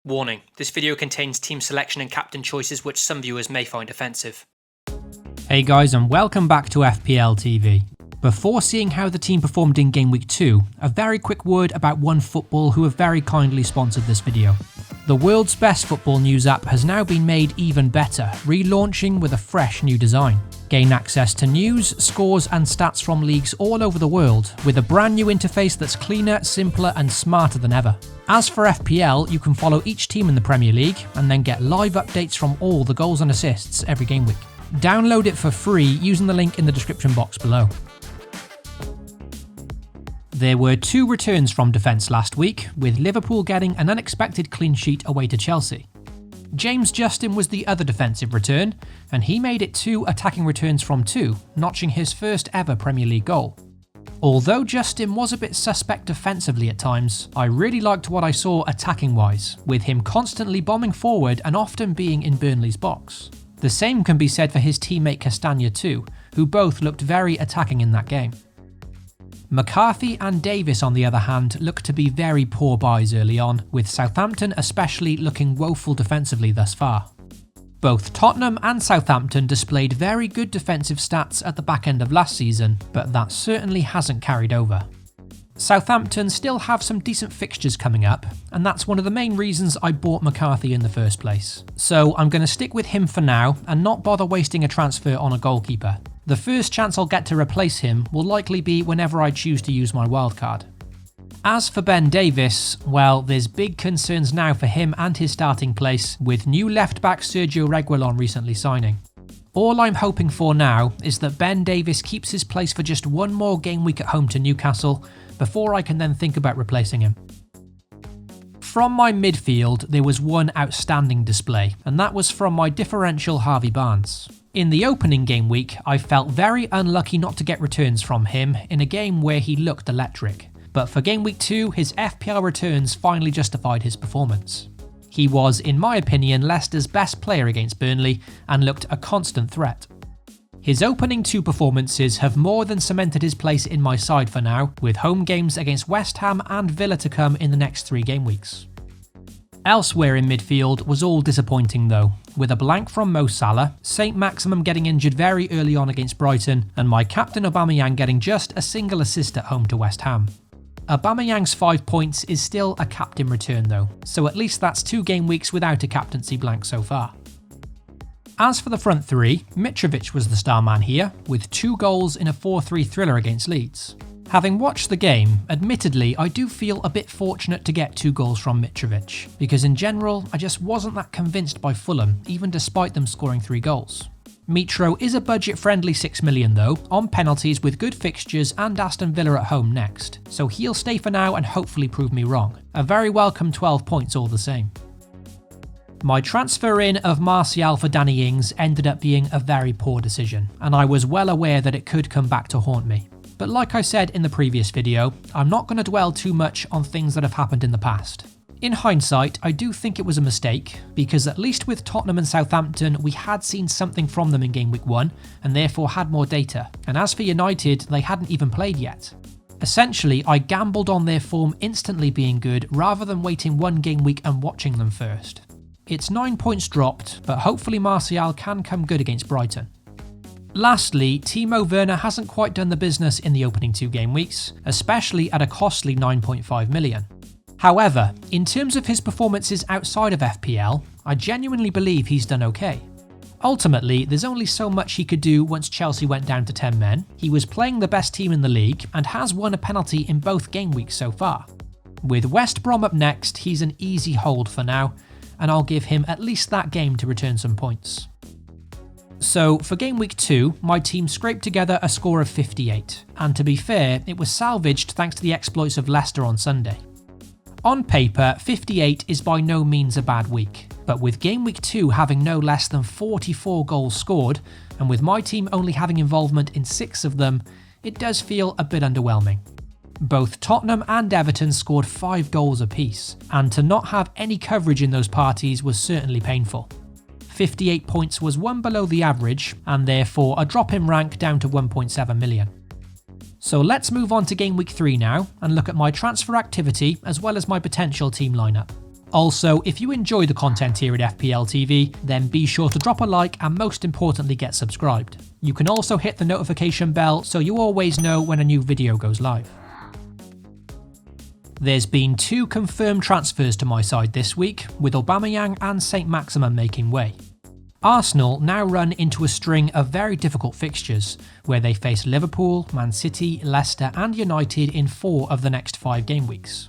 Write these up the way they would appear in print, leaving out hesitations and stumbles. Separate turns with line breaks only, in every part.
Warning, this video contains team selection and captain choices which some viewers may find offensive.
Hey guys, and welcome back to FPL TV. Before seeing how the team performed in Game Week 2, a very quick word about OneFootball who have very kindly sponsored this video. The world's best football news app has now been made even better, relaunching with a fresh new design. Gain access to news, scores and stats from leagues all over the world, with a brand new interface that's cleaner, simpler and smarter than ever. As for FPL, you can follow each team in the Premier League and then get live updates from all the goals and assists every game week. Download it for free using the link in the description box below. There were two returns from defence last week, with Liverpool getting an unexpected clean sheet away to Chelsea. James Justin was the other defensive return, and he made it 2 attacking returns from 2, notching his first ever Premier League goal. Although Justin was a bit suspect defensively at times, I really liked what I saw attacking wise, with him constantly bombing forward and often being in Burnley's box. The same can be said for his teammate Castagna too, who both looked very attacking in that game. McCarthy and Davis on the other hand looked to be very poor buys early on, with Southampton especially looking woeful defensively thus far. Both Tottenham and Southampton displayed very good defensive stats at the back end of last season, but that certainly hasn't carried over. Southampton still have some decent fixtures coming up, and that's one of the main reasons I bought McCarthy in the first place. So I'm going to stick with him for now and not bother wasting a transfer on a goalkeeper. The first chance I'll get to replace him will likely be whenever I choose to use my wildcard. As for Ben Davis, well, there's big concerns now for him and his starting place, with new left-back Sergio Reguilon recently signing. All I'm hoping for now is that Ben Davis keeps his place for just one more game week at home to Newcastle, before I can then think about replacing him. From my midfield, there was one outstanding display, and that was from my differential Harvey Barnes. In the opening game week, I felt very unlucky not to get returns from him in a game where he looked electric. But for Game Week 2, his FPL returns finally justified his performance. He was, in my opinion, Leicester's best player against Burnley and looked a constant threat. His opening 2 performances have more than cemented his place in my side for now, with home games against West Ham and Villa to come in the next 3 game weeks. Elsewhere in midfield was all disappointing though, with a blank from Mo Salah, St Maximum getting injured very early on against Brighton, and my captain Aubameyang getting just a single assist at home to West Ham. Aubameyang's 5 points is still a captain return though, so at least that's 2 game weeks without a captaincy blank so far. As for the front 3, Mitrovic was the star man here, with 2 goals in a 4-3 thriller against Leeds. Having watched the game, admittedly I do feel a bit fortunate to get 2 goals from Mitrovic, because in general I just wasn't that convinced by Fulham, even despite them scoring 3 goals. Mitro is a budget-friendly 6 million though, on penalties with good fixtures and Aston Villa at home next, so he'll stay for now and hopefully prove me wrong. A very welcome 12 points all the same. My transfer in of Martial for Danny Ings ended up being a very poor decision, and I was well aware that it could come back to haunt me. But like I said in the previous video, I'm not going to dwell too much on things that have happened in the past. In hindsight, I do think it was a mistake, because at least with Tottenham and Southampton, we had seen something from them in Game Week 1, and therefore had more data. And as for United, they hadn't even played yet. Essentially, I gambled on their form instantly being good, rather than waiting 1 game week and watching them first. It's 9 points dropped, but hopefully Martial can come good against Brighton. Lastly, Timo Werner hasn't quite done the business in the opening 2 game weeks, especially at a costly 9.5 million. However, in terms of his performances outside of FPL, I genuinely believe he's done okay. Ultimately, there's only so much he could do once Chelsea went down to 10 men, he was playing the best team in the league and has won a penalty in both game weeks so far. With West Brom up next, he's an easy hold for now, and I'll give him at least that game to return some points. So for Game Week 2, my team scraped together a score of 58, and to be fair, it was salvaged thanks to the exploits of Leicester on Sunday. On paper, 58 is by no means a bad week, but with Game Week 2 having no less than 44 goals scored, and with my team only having involvement in 6 of them, it does feel a bit underwhelming. Both Tottenham and Everton scored 5 goals apiece, and to not have any coverage in those parties was certainly painful. 58 points was one below the average, and therefore a drop in rank down to 1.7 million. So let's move on to Game Week 3 now, and look at my transfer activity as well as my potential team lineup. Also, if you enjoy the content here at FPL TV, then be sure to drop a like and most importantly get subscribed. You can also hit the notification bell so you always know when a new video goes live. There's been 2 confirmed transfers to my side this week, with Aubameyang and Saint-Maximin making way. Arsenal now run into a string of very difficult fixtures, where they face Liverpool, Man City, Leicester and United in 4 of the next 5 game weeks.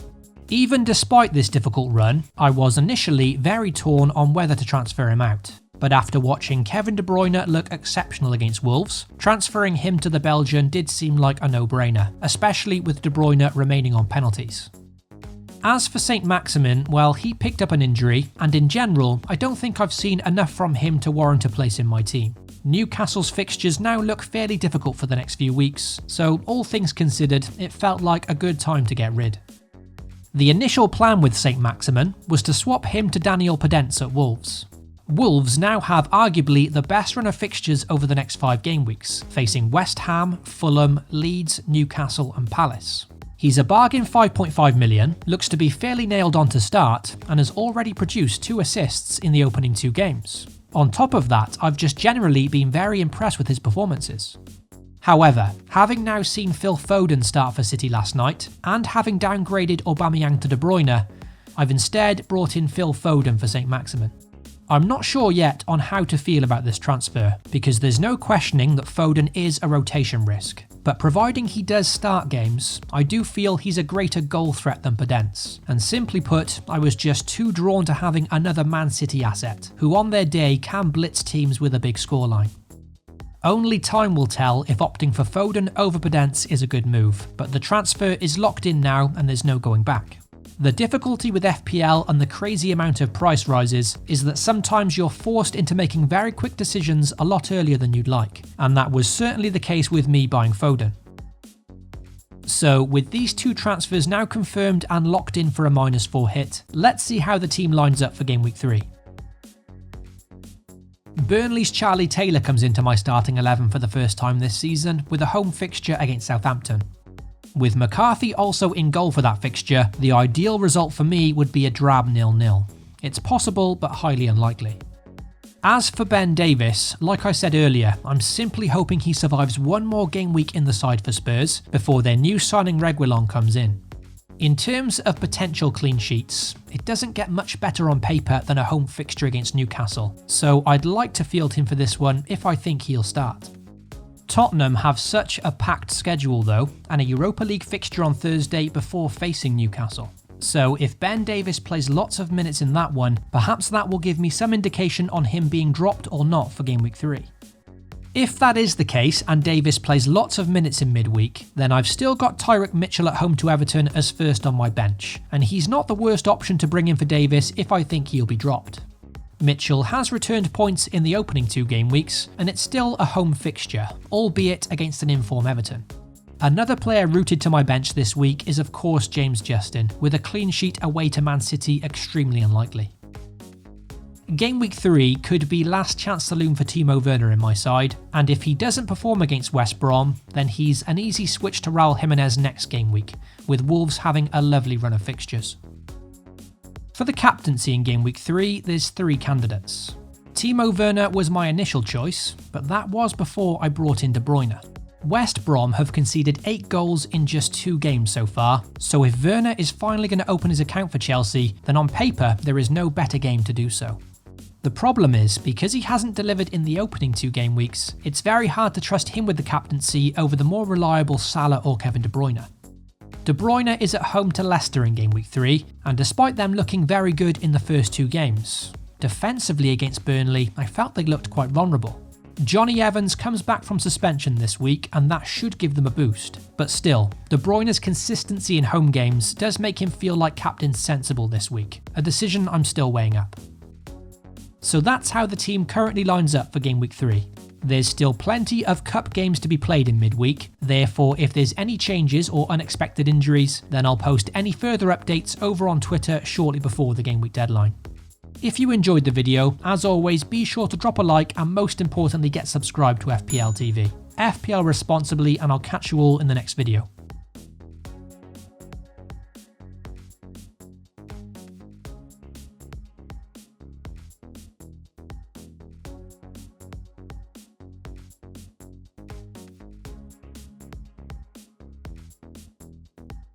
Even despite this difficult run, I was initially very torn on whether to transfer him out. But after watching Kevin De Bruyne look exceptional against Wolves, transferring him to the Belgian did seem like a no-brainer, especially with De Bruyne remaining on penalties. As for Saint-Maximin, well, he picked up an injury, and in general, I don't think I've seen enough from him to warrant a place in my team. Newcastle's fixtures now look fairly difficult for the next few weeks, so all things considered, it felt like a good time to get rid. The initial plan with Saint-Maximin was to swap him to Daniel Podence at Wolves. Wolves now have arguably the best run of fixtures over the next 5 game weeks, facing West Ham, Fulham, Leeds, Newcastle and Palace. He's a bargain 5.5 million, looks to be fairly nailed on to start, and has already produced 2 assists in the opening 2 games. On top of that, I've just generally been very impressed with his performances. However, having now seen Phil Foden start for City last night, and having downgraded Aubameyang to De Bruyne, I've instead brought in Phil Foden for Saint-Maximin. I'm not sure yet on how to feel about this transfer, because there's no questioning that Foden is a rotation risk, but providing he does start games, I do feel he's a greater goal threat than Podence, and simply put, I was just too drawn to having another Man City asset, who on their day can blitz teams with a big scoreline. Only time will tell if opting for Foden over Podence is a good move, but the transfer is locked in now and there's no going back. The difficulty with FPL and the crazy amount of price rises is that sometimes you're forced into making very quick decisions a lot earlier than you'd like, and that was certainly the case with me buying Foden. So with these 2 transfers now confirmed and locked in for a -4 hit, let's see how the team lines up for Game Week 3. Burnley's Charlie Taylor comes into my starting 11 for the first time this season with a home fixture against Southampton. With McCarthy also in goal for that fixture, the ideal result for me would be a drab 0-0. It's possible but highly unlikely. As for Ben Davies, like I said earlier, I'm simply hoping he survives 1 more game week in the side for Spurs before their new signing Reguilon comes in. In terms of potential clean sheets, it doesn't get much better on paper than a home fixture against Newcastle, so I'd like to field him for this one if I think he'll start. Tottenham have such a packed schedule though, and a Europa League fixture on Thursday before facing Newcastle. So if Ben Davies plays lots of minutes in that one, perhaps that will give me some indication on him being dropped or not for Game Week 3. If that is the case and Davies plays lots of minutes in midweek, then I've still got Tyrick Mitchell at home to Everton as first on my bench, and he's not the worst option to bring in for Davies if I think he'll be dropped. Mitchell has returned points in the opening 2 game weeks, and it's still a home fixture, albeit against an in-form Everton. Another player rooted to my bench this week is of course James Justin, with a clean sheet away to Man City extremely unlikely. Game Week 3 could be last chance saloon for Timo Werner in my side, and if he doesn't perform against West Brom, then he's an easy switch to Raul Jimenez next game week, with Wolves having a lovely run of fixtures. For the captaincy in Game Week 3, there's 3 candidates. Timo Werner was my initial choice, but that was before I brought in De Bruyne. West Brom have conceded 8 goals in just 2 games so far, so if Werner is finally going to open his account for Chelsea, then on paper there is no better game to do so. The problem is, because he hasn't delivered in the opening 2 game weeks, it's very hard to trust him with the captaincy over the more reliable Salah or Kevin De Bruyne. De Bruyne is at home to Leicester in Game Week 3, and despite them looking very good in the first 2 games, defensively against Burnley, I felt they looked quite vulnerable. Johnny Evans comes back from suspension this week, and that should give them a boost. But still, De Bruyne's consistency in home games does make him feel like captain sensible this week, a decision I'm still weighing up. So that's how the team currently lines up for Game Week 3. There's still plenty of cup games to be played in midweek, therefore if there's any changes or unexpected injuries, then I'll post any further updates over on Twitter shortly before the game week deadline. If you enjoyed the video, as always be sure to drop a like and most importantly get subscribed to FPL TV. FPL responsibly, and I'll catch you all in the next video.